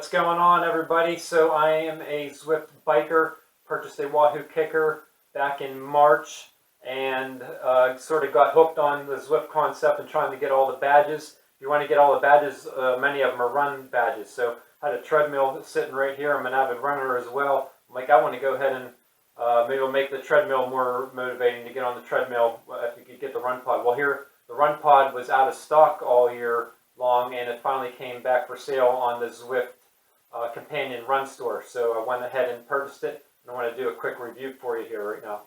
What's going on, everybody? So I am a Zwift biker, purchased a Wahoo kicker back in March, and sort of got hooked on the Zwift concept and trying to get all the badges. If you want to get all the badges, many of them are run badges. So I had a treadmill sitting right here. I'm an avid runner as well. I'm like, I want to go ahead and maybe we'll make the treadmill more motivating to get on the treadmill if you could get the Run Pod. Well, here, the Run Pod was out of stock all year long, and it finally came back for sale on the Zwift companion run store. So I went ahead and purchased it, and I want to do a quick review for you here right now.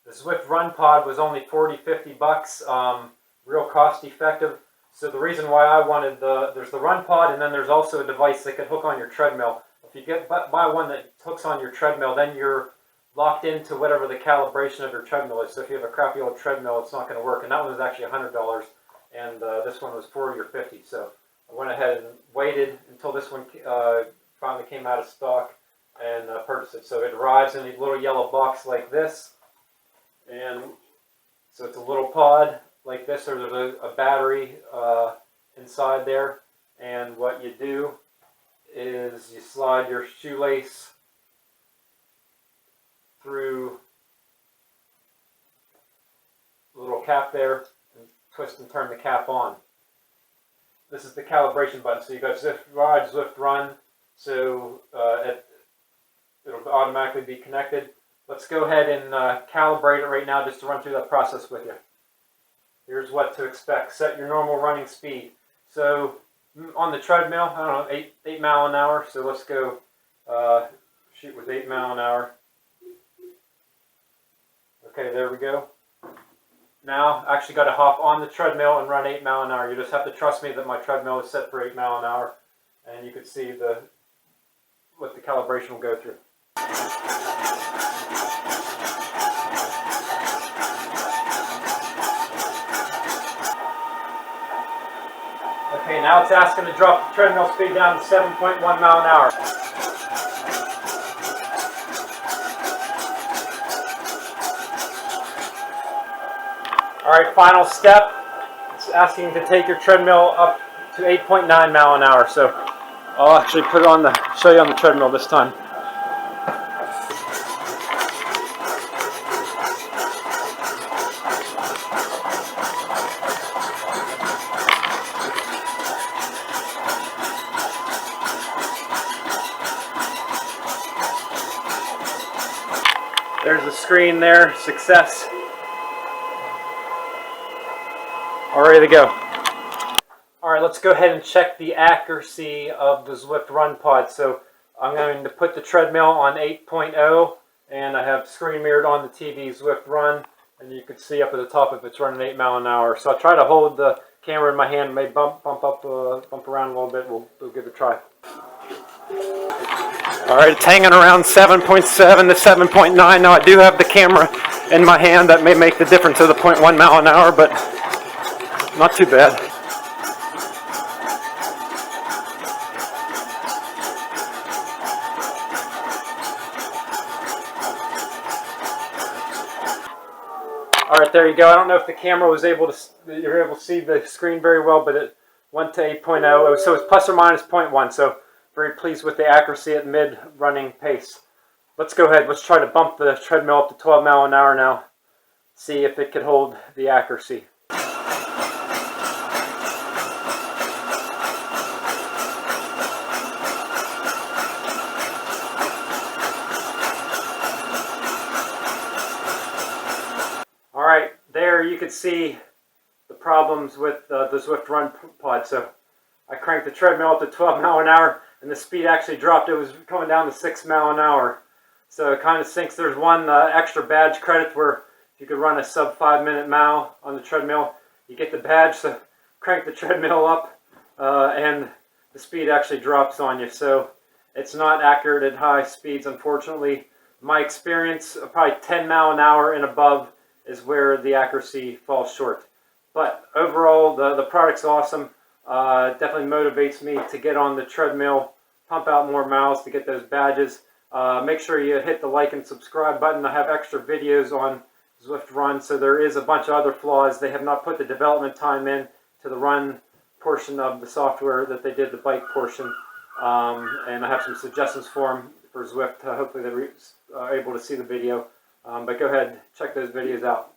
The Zwift Run Pod was only $40–50, real cost effective. So the reason why I wanted there's the Run Pod, and then there's also a device that can hook on your treadmill. If you buy one that hooks on your treadmill, then you're locked into whatever the calibration of your treadmill is. So if you have a crappy old treadmill, it's not going to work. And that one was actually $100, and this one was $40 or $50. So I went ahead and waited until this one finally came out of stock and purchased it. So it arrives in a little yellow box like this. And so it's a little pod like this, or there's a battery inside there. And what you do is you slide your shoelace through the little cap there and twist and turn the cap on. This is the calibration button. So you got Zwift Ride, Zwift Run, so it'll automatically be connected. Let's go ahead and calibrate it right now just to run through that process with you. Here's what to expect. Set your normal running speed. So on the treadmill, I don't know, 8 mile an hour. So let's go shoot with 8 mile an hour. Okay, there we go. Now, I actually got to hop on the treadmill and run 8 mile an hour. You just have to trust me that my treadmill is set for 8 mile an hour. And you can see what the calibration will go through. Okay, now it's asking to drop the treadmill speed down to 7.1 mile an hour. Alright, final step. It's asking to take your treadmill up to 8.9 mile an hour. So I'll actually put it on show you on the treadmill this time. There's the screen there, success. All ready to go. All right, let's go ahead and check the accuracy of the Zwift Run Pod. So I'm going to put the treadmill on 8.0, and I have screen mirrored on the TV Zwift Run, and you can see up at the top if it's running 8 mile an hour. So I'll try to hold the camera in my hand, may bump around a little bit. We'll give it a try. All right, it's hanging around 7.7 to 7.9. Now I do have the camera in my hand. That may make the difference of the 0.1 mile an hour, but not too bad. All right, there you go. I don't know if the camera was you're able to see the screen very well, but it went to 8.0. So it's plus or minus 0.1. So very pleased with the accuracy at mid-running pace. Let's go ahead. Let's try to bump the treadmill up to 12 mile an hour now. See if it could hold the accuracy. All right, there you can see the problems with the Zwift Run Pod. So I cranked the treadmill up to 12 mile an hour, and the speed actually dropped. It was coming down to 6 mile an hour. So it kind of sinks. There's one extra badge credit where if you could run a sub 5 minute mile on the treadmill, you get the badge. So crank the treadmill up, and the speed actually drops on you. So it's not accurate at high speeds, unfortunately. my experience, probably 10 mile an hour and above is where the accuracy falls short. But overall, the product's awesome. Definitely motivates me to get on the treadmill, pump out more miles to get those badges. Make sure you hit the like and subscribe button. I have extra videos on Zwift Run, so there is a bunch of other flaws. They have not put the development time in to the run portion of the software that they did the bike portion. And I have some suggestions for them for Zwift. Hopefully they're able to see the video. But go ahead, check those videos out.